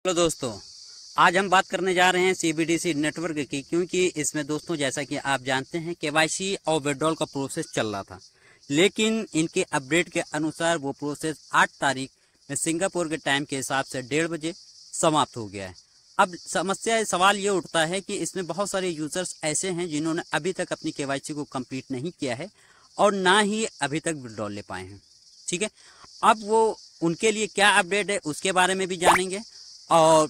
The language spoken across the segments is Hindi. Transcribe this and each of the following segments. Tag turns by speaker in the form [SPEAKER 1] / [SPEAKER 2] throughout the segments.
[SPEAKER 1] हेलो दोस्तों, आज हम बात करने जा रहे हैं सीबीडीसी नेटवर्क की, क्योंकि इसमें दोस्तों जैसा कि आप जानते हैं केवाईसी और विड्रॉल का प्रोसेस चल रहा था, लेकिन इनके अपडेट के अनुसार वो प्रोसेस 8 तारीख में सिंगापुर के टाइम के हिसाब से 1:30 बजे समाप्त हो गया है। अब सवाल ये उठता है कि इसमें बहुत सारे यूजर्स ऐसे हैं जिन्होंने अभी तक अपनी केवाईसी को कंप्लीट नहीं किया है और ना ही अभी तक विड्रॉल ले पाए हैं। ठीक है, अब वो उनके लिए क्या अपडेट है उसके बारे में भी जानेंगे और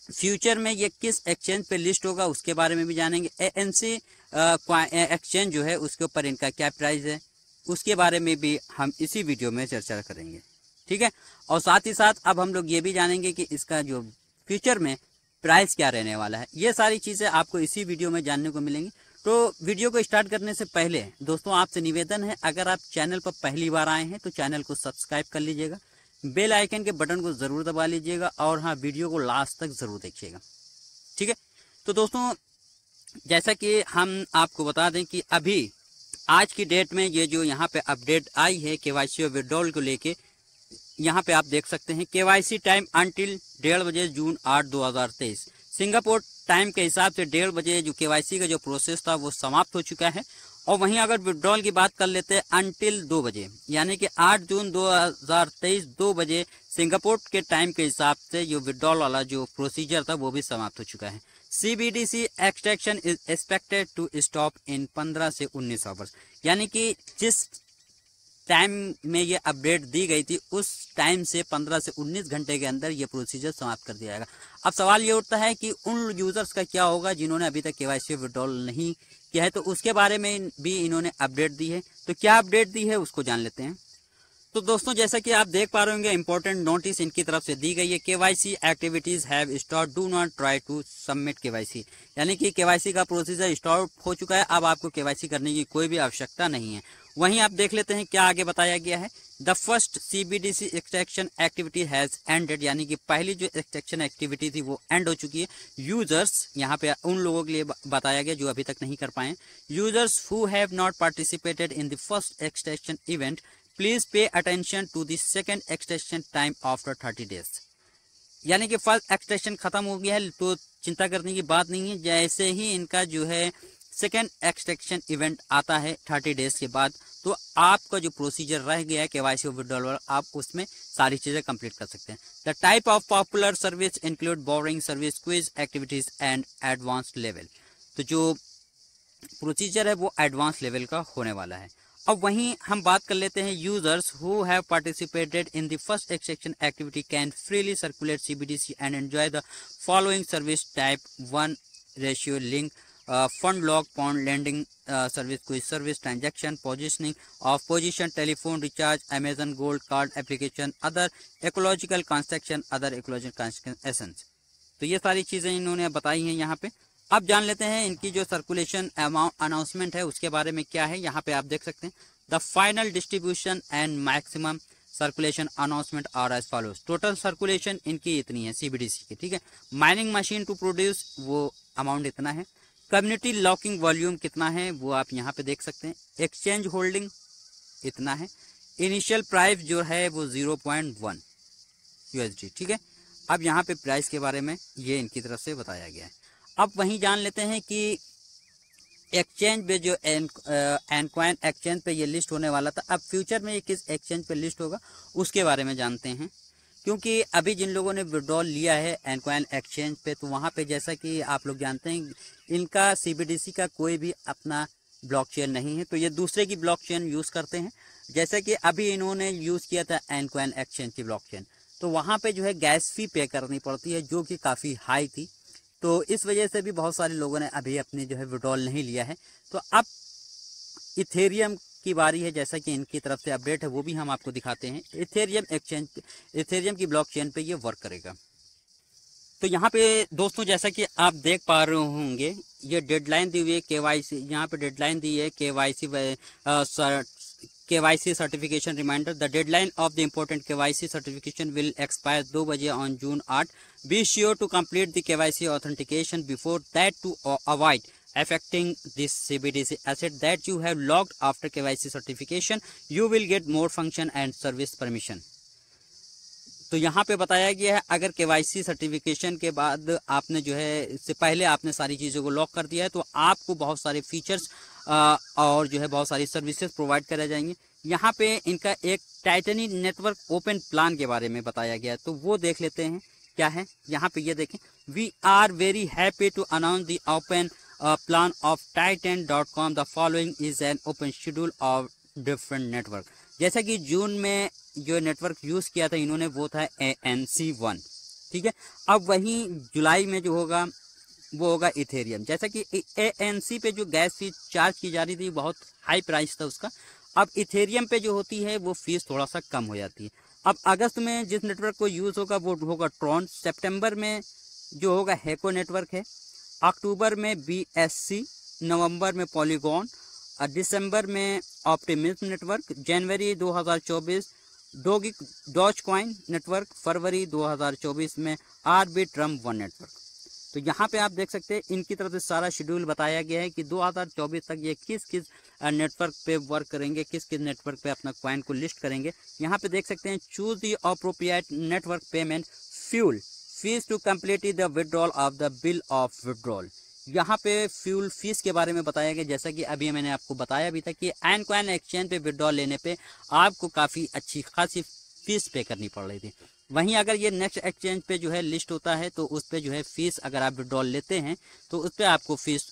[SPEAKER 1] फ्यूचर में ये किस एक्सचेंज पे लिस्ट होगा उसके बारे में भी जानेंगे। एएनसी एक्सचेंज जो है उसके ऊपर इनका क्या प्राइस है उसके बारे में भी हम इसी वीडियो में चर्चा करेंगे। ठीक है, और साथ ही साथ अब हम लोग ये भी जानेंगे कि इसका जो फ्यूचर में प्राइस क्या रहने वाला है। ये सारी चीज़ें आपको इसी वीडियो में जानने को मिलेंगी। तो वीडियो को स्टार्ट करने से पहले दोस्तों आपसे निवेदन है, अगर आप चैनल पर पहली बार आए हैं तो चैनल को सब्सक्राइब कर लीजिएगा, बेल आइकन के बटन को ज़रूर दबा लीजिएगा और हाँ, वीडियो को लास्ट तक ज़रूर देखिएगा। ठीक है, तो दोस्तों जैसा कि हम आपको बता दें कि अभी आज की डेट में ये जो यहाँ पे अपडेट आई है केवाईसी और विड्रॉल को लेके, यहाँ पे आप देख सकते हैं केवाईसी टाइम अंटिल 1:30 बजे जून 8, 2023 सिंगापुर टाइम के हिसाब से 1:30 बजे जो केवाईसी का जो प्रोसेस था वो समाप्त हो चुका है। और वहीं अगर विड्रॉल की बात कर लेते हैं अंटिल 2 बजे यानी कि 8 जून 2023 2 बजे सिंगापुर के टाइम के हिसाब से जो विड्रॉल वाला जो प्रोसीजर था वो भी समाप्त हो चुका है। CBDC extraction is expected to stop in 15 से 19 आवर्स, यानी कि जिस टाइम में ये अपडेट दी गई थी उस टाइम से 15 से 19 घंटे के अंदर ये प्रोसीजर समाप्त कर दिया जाएगा। अब सवाल ये उठता है कि उन यूजर्स का क्या होगा जिन्होंने अभी तक केवाईसी विड्रॉल नहीं किया है, तो उसके बारे में भी इन्होंने अपडेट दी है। तो क्या अपडेट दी है उसको जान लेते हैं। तो दोस्तों जैसा कि आप देख पा रहे होंगे, इंपॉर्टेंट नोटिस इनकी तरफ से दी गई है। KYC activities have stop, do not try to submit KYC, यानी कि केवाईसी का प्रोसीजर स्टॉप हो चुका है, अब आपको केवाईसी करने की कोई भी आवश्यकता नहीं है। वहीं आप देख लेते हैं क्या आगे बताया गया है। The first CBDC extraction activity has ended, यानी कि पहली जो एक्सट्रैक्शन एक्टिविटी थी वो एंड हो चुकी है। यूजर्स यहाँ पे उन लोगों के लिए बताया गया जो अभी तक नहीं कर पाए। Users who have not participated in the first extraction event please pay attention to the second extraction time after 30 days, यानी कि फर्स्ट एक्सट्रैक्शन खत्म हो गया है तो चिंता करने की बात नहीं है। जैसे ही इनका जो है सेकेंड एक्सट्रैक्शन इवेंट आता है 30 डेज के बाद, तो आपका जो प्रोसीजर रह गया है केवाईसी विड्रॉल, आप उसमें सारी चीजें कंप्लीट कर सकते हैं। The type of popular service include boring service, quiz activities and advanced level. तो जो प्रोसीजर है वो एडवांस लेवल का होने वाला है। अब वहीं हम बात कर लेते हैं, users who have participated in the first extraction activity can freely circulate CBDC and enjoy the following service type 1 ratio link, fund lock, pond landing service, quiz service, transaction, positioning of position, telephone recharge, Amazon gold card application, other ecological transaction, other ecological transaction essence. तो ये सारी चीजें इन्होंने बताई हैं यहाँ पे। अब जान लेते हैं इनकी जो सर्कुलेशन अनाउंसमेंट है उसके बारे में क्या है। यहाँ पे आप देख सकते हैं, the final distribution and maximum circulation announcement are as follows. Total circulation इनकी इतनी है सीबीडीसी की, ठीक है। माइनिंग मशीन टू प्रोड्यूस वो अमाउंट इतना है। कम्युनिटी लॉकिंग वॉल्यूम कितना है वो आप यहाँ पे देख सकते हैं। एक्सचेंज होल्डिंग इतना है। इनिशियल प्राइस जो है वो 0.1 USD, ठीक है। अब यहाँ पे प्राइस के बारे में ये इनकी तरफ से बताया गया है। अब वहीं जान लेते हैं कि एक्सचेंज पे जो एनक्वाइन एक्सचेंज पे ये लिस्ट होने वाला था, अब फ्यूचर में ये किस एक्सचेंज पे लिस्ट होगा उसके बारे में जानते हैं। क्योंकि अभी जिन लोगों ने विड्रॉल लिया है एनक्वाइन एक्सचेंज पे, तो वहाँ पे जैसा कि आप लोग जानते हैं इनका सीबीडीसी का कोई भी अपना ब्लॉकचेन नहीं है, तो ये दूसरे की ब्लॉकचेन यूज़ करते हैं। जैसे कि अभी इन्होंने यूज़ किया था एनक्वाइन एक्सचेंज की ब्लॉकचेन, तो वहाँ पे जो है गैस फी पे करनी पड़ती है जो कि काफ़ी हाई थी, तो इस वजह से भी बहुत सारे लोगों ने अभी अपनी जो है विड्रॉल नहीं लिया है। तो अब इथेरियम की बारी है, जैसा कि इनकी तरफ से अपडेट है वो भी हम आपको दिखाते हैं। इथेरियम एक्सचेंज, इथेरियम की ब्लॉकचेन पे ये वर्क करेगा। तो यहाँ पे दोस्तों जैसा कि आप देख पा रहे होंगे, ये डेडलाइन दी हुई है केवाईसी, यहाँ पे डेडलाइन दी है KYC certification reminder. The deadline of the important KYC certification will expire 2 बजे on June 8। Be sure to complete the KYC authentication before that to avoid affecting this CBDC asset that you have logged after KYC certification. You will get more function and service permission. तो यहाँ पे बताया गया है अगर केवाईसी सर्टिफिकेशन के बाद आपने जो है इससे पहले आपने सारी चीज़ों को लॉक कर दिया है तो आपको बहुत सारे फीचर्स और जो है बहुत सारी सर्विसेज प्रोवाइड कराए जाएंगे। यहाँ पे इनका एक टाइटनी नेटवर्क ओपन प्लान के बारे में बताया गया है, तो वो देख लेते हैं क्या है। यहाँ पे ये देखें, we are very happy to announce the open plan of titan.com। The following is an open schedule of different network. जैसा कि जून में जो नेटवर्क यूज़ किया था इन्होंने वो था ANC1, ठीक है। अब वहीं जुलाई में जो होगा वो होगा इथेरियम। जैसा कि ANC पे जो गैस फीस चार्ज की जा रही थी बहुत हाई प्राइस था उसका, अब इथेरियम पे जो होती है वो फीस थोड़ा सा कम हो जाती है। अब अगस्त में जिस नेटवर्क को यूज़ होगा वो होगा ट्रॉन, सितंबर में जो होगा हेको नेटवर्क है, अक्टूबर में BSC, नवंबर में पॉलीगॉन, दिसंबर में ऑप्टिमिज्म नेटवर्क, जनवरी 2024 डॉज कॉइन नेटवर्क, फरवरी 2024 में आर्बिट्रम1 नेटवर्क। तो यहाँ पे आप देख सकते हैं इनकी तरफ से सारा शेड्यूल बताया गया है कि 2024 तक ये किस किस नेटवर्क पे वर्क करेंगे, किस किस नेटवर्क पे अपना कॉइन को लिस्ट करेंगे। यहाँ पे देख सकते हैं choose the appropriate network payment fuel fees to complete the withdrawal of the bill of withdrawal. यहाँ पे फ्यूल फीस के बारे में बताया गया, जैसा कि अभी मैंने आपको बताया भी था कि ANCOIN एक्सचेंज पे विड्रॉल लेने पे आपको काफ़ी अच्छी खासी फीस पे करनी पड़ रही थी। वहीं अगर ये नेक्स्ट एक्सचेंज पे जो है लिस्ट होता है तो उस पे जो है फीस अगर आप विड्रॉल लेते हैं तो उस पर आपको फीस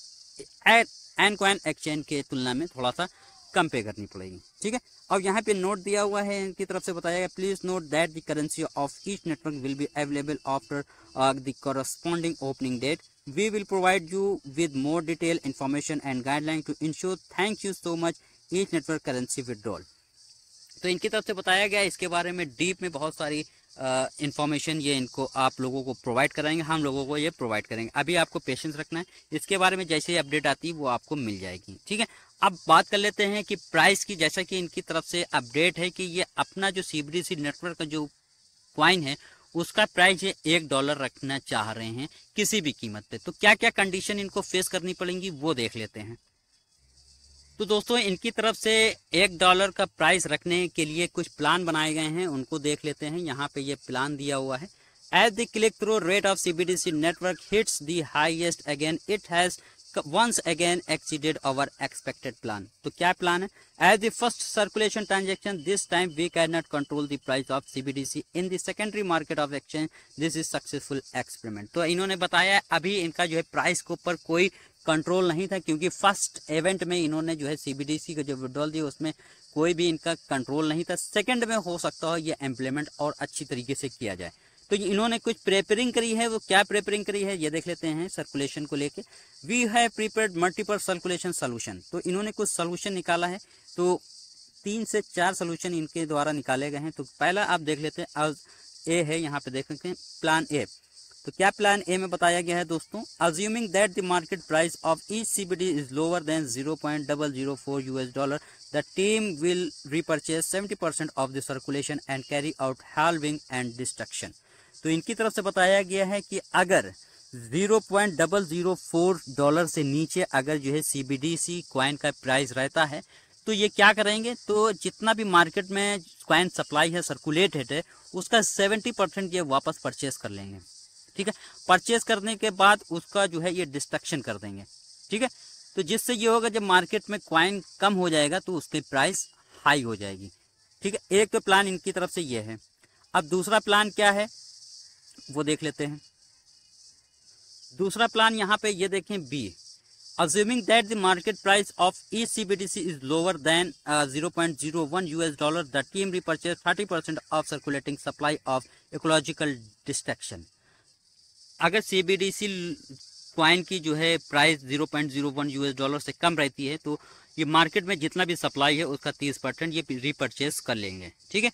[SPEAKER 1] ANCOIN एक्सचेंज के तुलना में थोड़ा सा कम पे करनी पड़ेगी, ठीक है। और यहाँ पे नोट दिया हुआ है इनकी तरफ से बताया गया, please note that the currency of each network will be available after the corresponding opening date. We will provide you with more detailed information and guidelines to ensure thank you so much each network currency withdrawal। तो इनकी तरफ से बताया गया इसके बारे में डीप में बहुत सारी इंफॉर्मेशन ये इनको आप लोगों को प्रोवाइड कराएंगे, हम लोगों को ये प्रोवाइड करेंगे। अभी आपको पेशेंस रखना है, इसके बारे में जैसे ही अपडेट आती है वो आपको मिल जाएगी, ठीक है। अब बात कर लेते हैं कि प्राइस की। जैसा कि इनकी तरफ से अपडेट है कि ये अपना जो CBDC नेटवर्क का जो कॉइन है उसका प्राइस ये $1 रखना चाह रहे हैं किसी भी कीमत पे। तो क्या क्या कंडीशन इनको फेस करनी पड़ेंगी वो देख लेते हैं। तो दोस्तों इनकी तरफ से $1 का प्राइस रखने के लिए कुछ प्लान बनाए गए हैं, उनको देख लेते हैं। यहाँ पे ये प्लान दिया हुआ है, as the click through rate of CBDC network hits the highest again it has once again exceeded our expected plan। तो क्या प्लान है? As the first circulation transaction this time we cannot control the price of CBDC in the secondary market of exchange, this is successful experiment। तो इन्होंने बताया अभी इनका जो है प्राइस के ऊपर कोई कंट्रोल नहीं था क्योंकि फर्स्ट इवेंट में इन्होंने जो है CBDC का जो विड्रॉल दिया उसमें कोई भी इनका कंट्रोल नहीं था। सेकेंड में हो सकता हो ये इम्प्लीमेंट और अच्छी तरीके से किया जाए। तो इन्होंने कुछ प्रेपरिंग करी है, वो क्या प्रेपरिंग करी है ये देख लेते हैं। सर्कुलेशन को लेके we have prepared multiple circulation solution. तो इन्होंने कुछ सोल्यूशन निकाला है, तो 3 से 4 सोल्यूशन इनके द्वारा निकाले गए हैं। तो पहला आप देख लेते हैं, ए है, यहाँ पे देख सकते हैं प्लान ए। तो क्या प्लान ए में बताया गया है दोस्तों, assuming that the market price of each CBD is lower than $0.004 the team will repurchase 70% of the circulation and carry out halving and destruction. तो इनकी तरफ से बताया गया है कि अगर $0.004 से नीचे अगर जो है CBDC कॉइन का प्राइस रहता है तो ये क्या करेंगे, तो जितना भी मार्केट में कॉइन सप्लाई है सर्कुलेटेड है उसका 70% ये वापस परचेस कर लेंगे, ठीक है। परचेस करने के बाद उसका जो है ये डिस्ट्रक्शन कर देंगे, ठीक है। तो जिससे ये होगा जब मार्केट में कॉइन कम हो जाएगा तो उसकी प्राइस हाई हो जाएगी, ठीक है। एक तो प्लान इनकी तरफ से ये है। अब दूसरा प्लान क्या है वो देख लेते हैं। दूसरा प्लान यहाँ पे ये देखें B, assuming that the market price of each CBDC is lower than $0.01 the team repurchase 30% of circulating supply of ecological destruction। अगर CBDC कॉइन की जो है प्राइस $0.01 से कम रहती है तो ये मार्केट में जितना भी सप्लाई है उसका 30% ये रिपर्चेस कर लेंगे, ठीक है।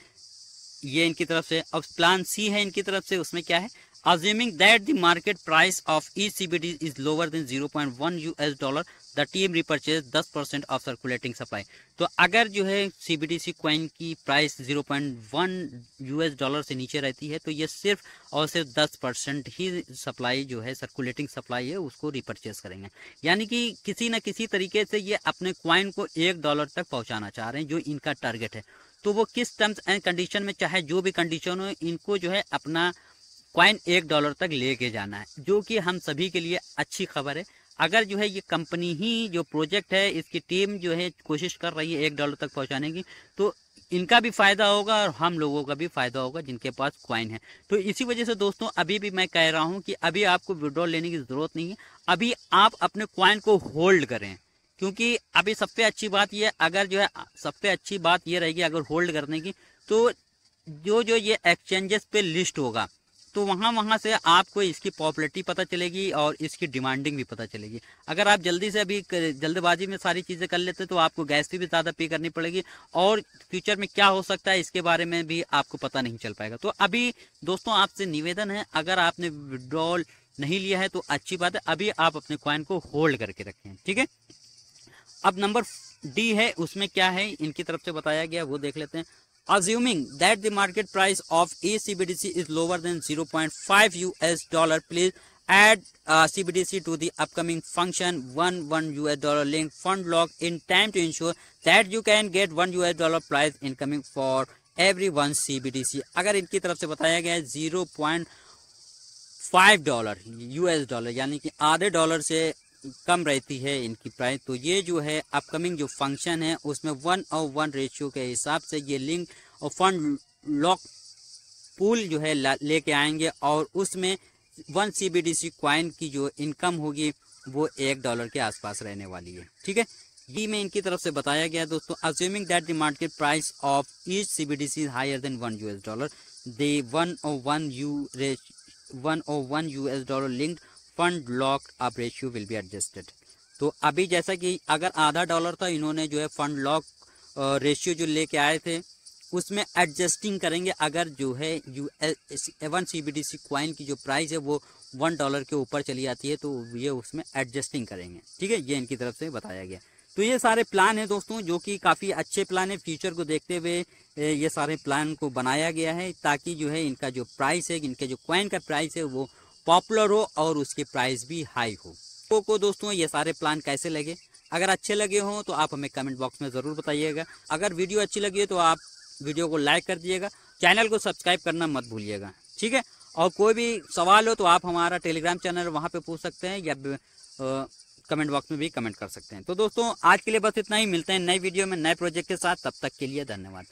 [SPEAKER 1] ये इनकी तरफ से। अब प्लान सी है इनकी तरफ से, उसमें क्या है, assuming that the market price of each CBD is lower than $0.1 the team repurchase 10% of circulating supply। तो अगर जो है CBDC कॉइन की प्राइस $0.1 से नीचे रहती है तो ये सिर्फ और सिर्फ 10% ही सप्लाई जो है सर्कुलेटिंग सप्लाई है उसको रिपर्चेस करेंगे। यानी कि किसी न किसी तरीके से ये अपने कॉइन को $1 तक पहुंचाना चाह रहे हैं जो इनका टारगेट है। तो वो किस टर्म्स एंड कंडीशन में, चाहे जो भी कंडीशन हो, इनको जो है अपना कॉइन $1 तक लेके जाना है, जो कि हम सभी के लिए अच्छी खबर है। अगर जो है ये कंपनी ही जो प्रोजेक्ट है, इसकी टीम जो है कोशिश कर रही है $1 तक पहुंचाने की, तो इनका भी फायदा होगा और हम लोगों का भी फायदा होगा जिनके पास कॉइन है। तो इसी वजह से दोस्तों अभी भी मैं कह रहा हूं कि अभी आपको विड्रॉल लेने की जरूरत नहीं है, अभी आप अपने कॉइन को होल्ड करें। क्योंकि अभी सबसे अच्छी बात यह, अगर जो है सबसे अच्छी बात यह रहेगी अगर होल्ड करने की, तो जो ये एक्सचेंजेस पे लिस्ट होगा, तो वहाँ से आपको इसकी पॉपुलैरिटी पता चलेगी और इसकी डिमांडिंग भी पता चलेगी। अगर आप जल्दी से अभी जल्दबाजी में सारी चीज़ें कर लेते तो आपको गैस फी भी ज़्यादा पे करनी पड़ेगी और फ्यूचर में क्या हो सकता है इसके बारे में भी आपको पता नहीं चल पाएगा। तो अभी दोस्तों आपसे निवेदन है, अगर आपने विड्रॉल नहीं लिया है तो अच्छी बात है, अभी आप अपने कॉइन को होल्ड करके रखें, ठीक है। अब नंबर डी है, उसमें क्या है इनकी तरफ से बताया गया वो देख लेते हैं। Assuming that the market price of each CBDC is lower than 0.5 US dollar, please add CBDC to the upcoming function $1 US linked fund lock in time to ensure that you can get $1 US price incoming for every 1 CBDC। अगर इनकी तरफ से बताया गया है $0.5 US, यानी कि आधे डॉलर से कम रहती है इनकी प्राइस, तो ये जो है अपकमिंग जो फंक्शन है उसमें 1:1 रेशियो के हिसाब से ये लिंक और फंड लॉक पूल जो है लेके आएंगे और उसमें 1 CBDC कॉइन की जो इनकम होगी वो $1 के आसपास रहने वाली है, ठीक है। ये में इनकी तरफ से बताया गया दोस्तों, assuming that the market price of each CBDC is higher than $1 US, the 1:1 US linked fund lock up ratio will be adjusted. तो अभी जैसा कि अगर आधा डॉलर था, इन्होंने जो है फंड लॉक रेशियो जो लेके आए थे उसमें एडजस्टिंग करेंगे। अगर जो है 1 CBDC कॉइन की जो प्राइस है वो $1 के ऊपर चली जाती है तो ये उसमें एडजस्टिंग करेंगे, ठीक है। ये इनकी तरफ से बताया गया। तो ये सारे प्लान है दोस्तों जो कि काफ़ी अच्छे प्लान है, फ्यूचर को देखते हुए ये सारे प्लान को बनाया गया है ताकि जो है इनका जो प्राइस है, इनके जो कॉइन का प्राइस है वो पॉपुलर हो और उसकी प्राइस भी हाई हो। तो दोस्तों ये सारे प्लान कैसे लगे, अगर अच्छे लगे हों तो आप हमें कमेंट बॉक्स में ज़रूर बताइएगा। अगर वीडियो अच्छी लगी है तो आप वीडियो को लाइक कर दीजिएगा, चैनल को सब्सक्राइब करना मत भूलिएगा, ठीक है। और कोई भी सवाल हो तो आप हमारा टेलीग्राम चैनल वहाँ पे पूछ सकते हैं या कमेंट बॉक्स में भी कमेंट कर सकते हैं। तो दोस्तों आज के लिए बस इतना ही, मिलते हैं नई वीडियो में नए प्रोजेक्ट के साथ, तब तक के लिए धन्यवाद।